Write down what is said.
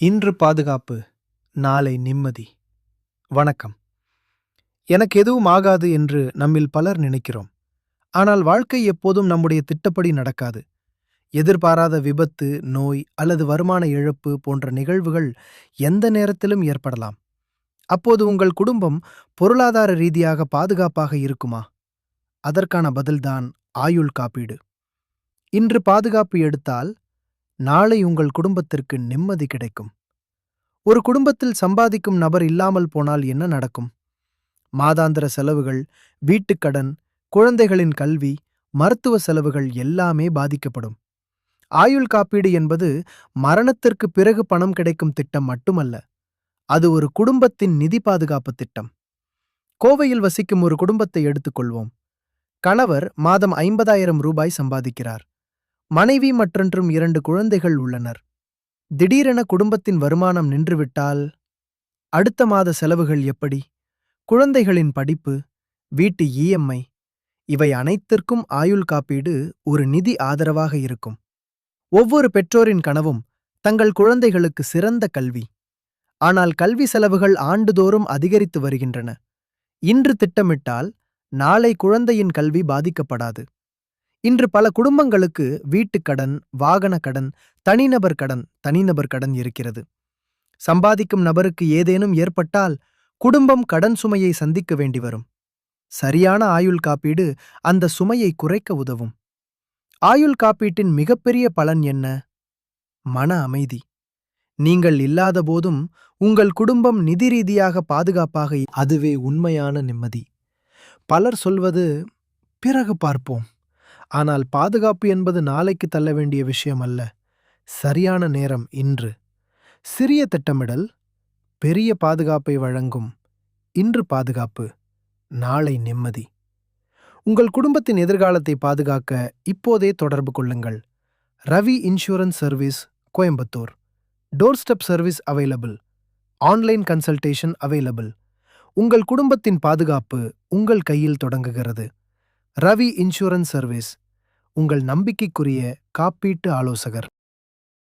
இன்று பாதுகாப்பு, நாளை நிம்மதி. வணக்கம். எனக்கு எதுவும் ஆகாது என்று நம்மில் பலர் நினைக்கிறோம். ஆனால் வாழ்க்கை எப்போதும் நம்முடைய திட்டப்படி நடக்காது. எதிர்பாராத விபத்து, நோய் அல்லது வருமான இழப்பு போன்ற நிகழ்வுகள் எந்த நேரத்திலும் ஏற்படலாம். அப்போது உங்கள் குடும்பம் பொருளாதார ரீதியாக பாதுகாப்பாக இருக்குமா? அதற்கான பதில்தான் ஆயுள் காப்பீடு. இன்று பாதுகாப்பு எடுத்தால் நாளை உங்கள் குடும்பத்திற்கு நிம்மதி கிடைக்கும். ஒரு குடும்பத்தில் சம்பாதிக்கும் நபர் இல்லாமல் போனால் என்ன நடக்கும்? மாதாந்திர செலவுகள், வீட்டுக்கடன், குழந்தைகளின் கல்வி, மருத்துவ செலவுகள் எல்லாமே பாதிக்கப்படும். ஆயுள் காப்பீடு என்பது மரணத்திற்கு பிறகு பணம் கிடைக்கும் திட்டம் மட்டுமல்ல, அது ஒரு குடும்பத்தின் நிதி பாதுகாப்பு திட்டம். கோவையில் வசிக்கும் ஒரு குடும்பத்தை எடுத்துக்கொள்வோம். கணவர் மாதம் 50,000 ரூபாய் சம்பாதிக்கிறார். மனைவி மற்றும் 2 குழந்தைகள் உள்ளனர். திடீரென குடும்பத்தின் வருமானம் நின்றுவிட்டால் அடுத்த மாத செலவுகள் எப்படி? குழந்தைகளின் படிப்பு, வீட்டு இஎம்ஐ, இவை அனைத்திற்கும் ஆயுள் காப்பீடு ஒரு நிதி ஆதரவாக இருக்கும். ஒவ்வொரு பெற்றோரின் கனவும் தங்கள் குழந்தைகளுக்கு சிறந்த கல்வி. ஆனால் கல்வி செலவுகள் ஆண்டுதோறும் அதிகரித்து வருகின்றன. இன்று திட்டமிட்டால் நாளை குழந்தையின் கல்வி பாதிக்கப்படாது. இன்று பல குடும்பங்களுக்கு வீட்டுக்கடன், வாகன கடன், தனிநபர் கடன் இருக்கிறது. சம்பாதிக்கும் நபருக்கு ஏதேனும் ஏற்பட்டால் குடும்பம் கடன் சுமையை சந்திக்க வேண்டி வரும். சரியான ஆயுள் காப்பீடு அந்த சுமையை குறைக்க உதவும். ஆயுள் காப்பீட்டின் மிகப்பெரிய பலன் என்ன? மன அமைதி. நீங்கள் இல்லாத போதும் உங்கள் குடும்பம் நிதி ரீதியாக பாதுகாப்பாக, அதுவே உண்மையான நிம்மதி. பலர் சொல்வது பிறகு பார்ப்போம். ஆனால் பாதுகாப்பு என்பது நாளைக்கு தள்ள வேண்டிய விஷயம் அல்ல. சரியான நேரம் இன்று. சிறிய திட்டமிடல் பெரிய பாதுகாப்பை வழங்கும். இன்று பாதுகாப்பு, நாளை நிம்மதி. உங்கள் குடும்பத்தின் எதிர்காலத்தை பாதுகாக்க இப்போதே தொடர்பு கொள்ளுங்கள். Ravi insurance service, Coimbatore. Door step service available. Online consultation available. உங்கள் குடும்பத்தின் பாதுகாப்பு உங்கள் கையில் தொடங்குகிறது. ரவி இன்சூரன்ஸ் சர்வீஸ், உங்கள் நம்பிக்கைக்குரிய காப்பீட்டு ஆலோசகர்.